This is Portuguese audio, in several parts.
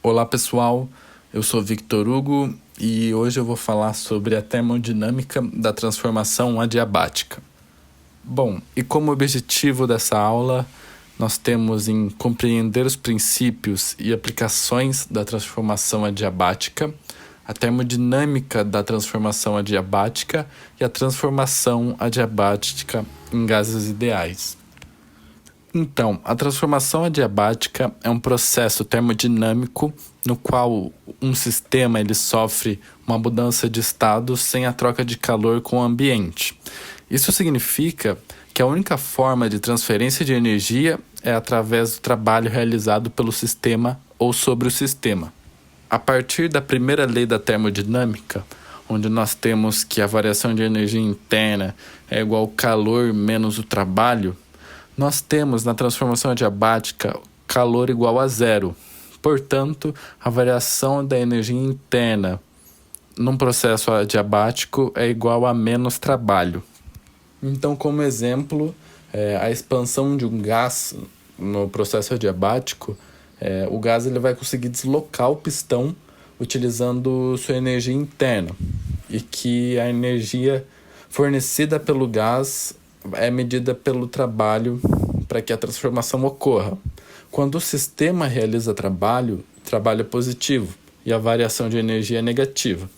Olá pessoal, eu sou Victor Hugo e hoje eu vou falar sobre a termodinâmica da transformação adiabática. Bom, e como objetivo dessa aula, nós temos em compreender os princípios e aplicações da transformação adiabática, a termodinâmica da transformação adiabática e a transformação adiabática em gases ideais. Então, a transformação adiabática é um processo termodinâmico no qual um sistema ele sofre uma mudança de estado sem a troca de calor com o ambiente. Isso significa que a única forma de transferência de energia é através do trabalho realizado pelo sistema ou sobre o sistema. A partir da primeira lei da termodinâmica, onde nós temos que a variação de energia interna é igual ao calor menos o trabalho, nós temos na transformação adiabática calor igual a zero. Portanto, a variação da energia interna num processo adiabático é igual a menos trabalho. Então, como exemplo, a expansão de um gás no processo adiabático, o gás ele vai conseguir deslocar o pistão utilizando sua energia interna, e que a energia fornecida pelo gás é medida pelo trabalho para que a transformação ocorra. Quando o sistema realiza trabalho, o trabalho é positivo e a variação de energia é negativa.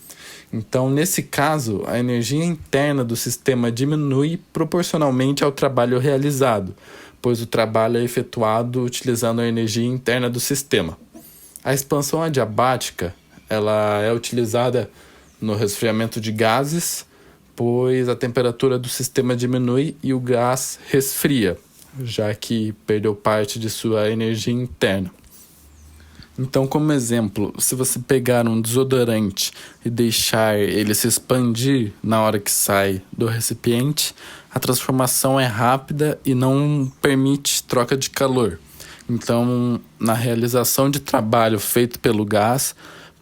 Então, nesse caso, a energia interna do sistema diminui proporcionalmente ao trabalho realizado, pois o trabalho é efetuado utilizando a energia interna do sistema. A expansão adiabática ela é utilizada no resfriamento de gases, pois a temperatura do sistema diminui e o gás resfria, já que perdeu parte de sua energia interna. Então, como exemplo, se você pegar um desodorante e deixar ele se expandir na hora que sai do recipiente, a transformação é rápida e não permite troca de calor. Então, na realização de trabalho feito pelo gás,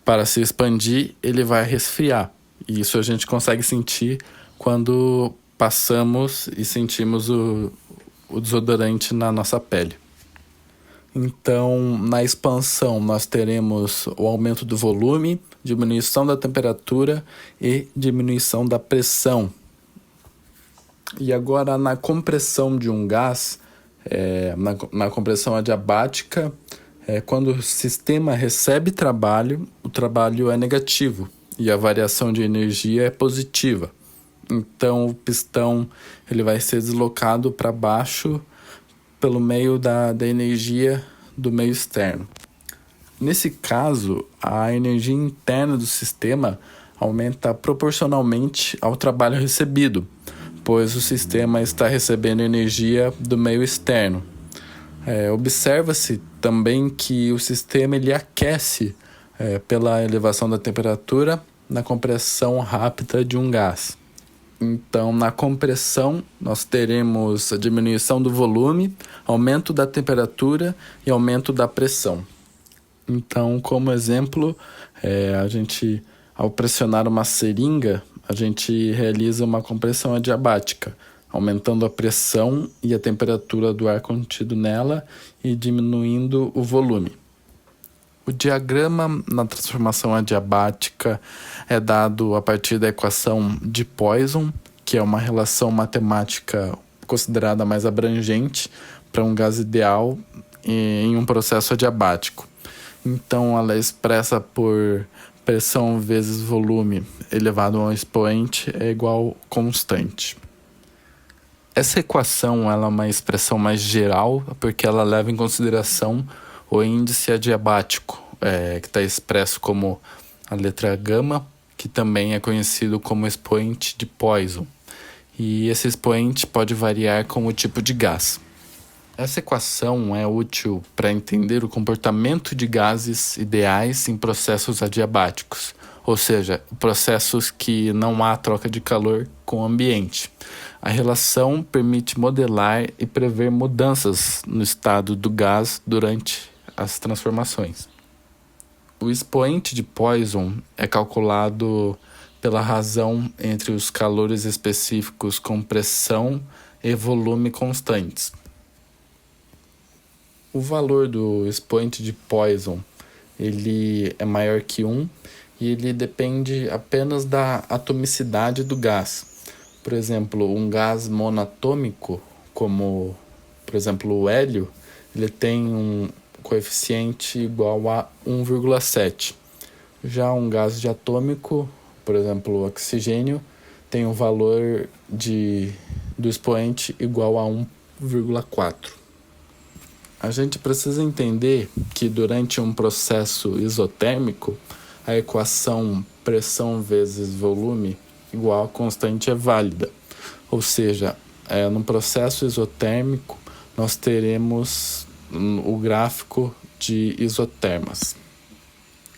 para se expandir, ele vai resfriar. E isso a gente consegue sentir quando passamos e sentimos o desodorante na nossa pele. Então, na expansão, nós teremos o aumento do volume, diminuição da temperatura e diminuição da pressão. E agora, na compressão de um gás, na compressão adiabática, quando o sistema recebe trabalho, o trabalho é negativo e a variação de energia é positiva. Então, o pistão ele vai ser deslocado para baixo pelo meio da energia do meio externo. Nesse caso, a energia interna do sistema aumenta proporcionalmente ao trabalho recebido, pois o sistema está recebendo energia do meio externo. Observa-se também que o sistema ele aquece pela elevação da temperatura na compressão rápida de um gás. Então, na compressão, nós teremos a diminuição do volume, aumento da temperatura e aumento da pressão. Então, como exemplo, ao pressionar uma seringa, a gente realiza uma compressão adiabática, aumentando a pressão e a temperatura do ar contido nela e diminuindo o volume. O diagrama na transformação adiabática é dado a partir da equação de Poisson, que é uma relação matemática considerada mais abrangente para um gás ideal em um processo adiabático. Então, ela é expressa por pressão vezes volume elevado a um expoente é igual constante. Essa equação ela é uma expressão mais geral, porque ela leva em consideração o índice adiabático, que está expresso como a letra gama, que também é conhecido como expoente de Poisson. E esse expoente pode variar com o tipo de gás. Essa equação é útil para entender o comportamento de gases ideais em processos adiabáticos, ou seja, processos que não há troca de calor com o ambiente. A relação permite modelar e prever mudanças no estado do gás durante as transformações. O expoente de Poisson é calculado pela razão entre os calores específicos com pressão e volume constantes. O valor do expoente de Poisson ele é maior que 1 e ele depende apenas da atomicidade do gás. Por exemplo, um gás monatômico, como por exemplo o hélio, ele tem um coeficiente igual a 1,7. Já um gás diatômico, por exemplo o oxigênio, tem um valor do expoente igual a 1,4. A gente precisa entender que durante um processo isotérmico, a equação pressão vezes volume igual a constante é válida. Ou seja, no processo isotérmico, nós teremos o gráfico de isotermas.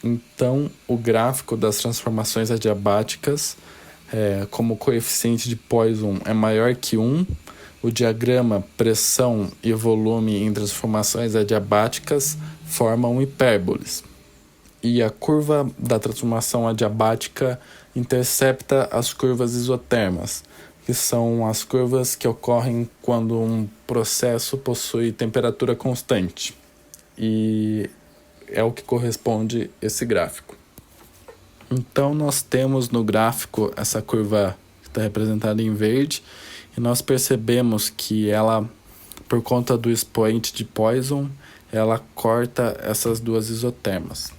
Então, o gráfico das transformações adiabáticas, como o coeficiente de Poisson é maior que 1, o diagrama pressão e volume em transformações adiabáticas formam hipérboles. E a curva da transformação adiabática intercepta as curvas isotermas, que são as curvas que ocorrem quando um processo possui temperatura constante. E é o que corresponde esse gráfico. Então, nós temos no gráfico essa curva que está representada em verde, e nós percebemos que ela, por conta do expoente de Poisson, ela corta essas duas isotermas.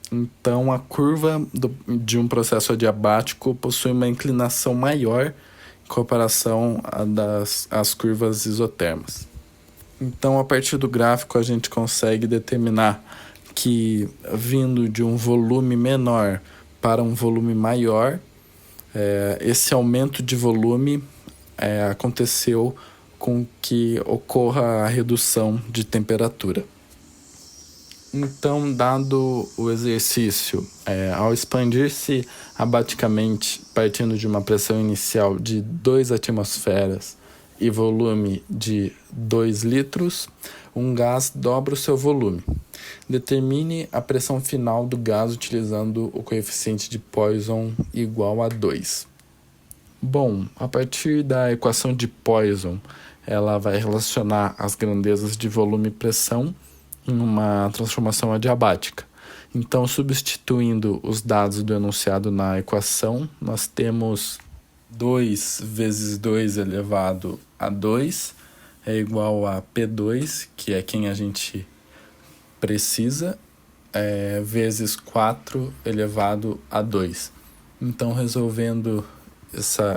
Então, a curva de um processo adiabático possui uma inclinação maior em comparação às curvas isotermas. Então, a partir do gráfico, a gente consegue determinar que, vindo de um volume menor para um volume maior, esse aumento de volume aconteceu com que ocorra a redução de temperatura. Então, dado o exercício, ao expandir-se abaticamente partindo de uma pressão inicial de 2 atmosferas e volume de 2 litros, um gás dobra o seu volume. Determine a pressão final do gás utilizando o coeficiente de Poisson igual a 2. Bom, a partir da equação de Poisson, ela vai relacionar as grandezas de volume e pressão em uma transformação adiabática. Então, substituindo os dados do enunciado na equação, nós temos 2 vezes 2 elevado a 2 é igual a P2, que é quem a gente precisa, vezes 4 elevado a 2. Então, resolvendo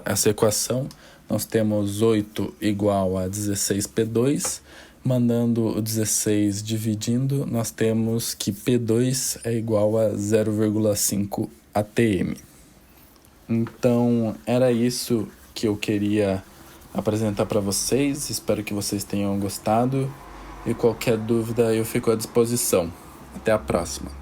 essa equação, nós temos 8 igual a 16P2. Mandando o 16 dividindo, nós temos que P2 é igual a 0,5 atm. Então, era isso que eu queria apresentar para vocês. Espero que vocês tenham gostado. E qualquer dúvida, eu fico à disposição. Até a próxima.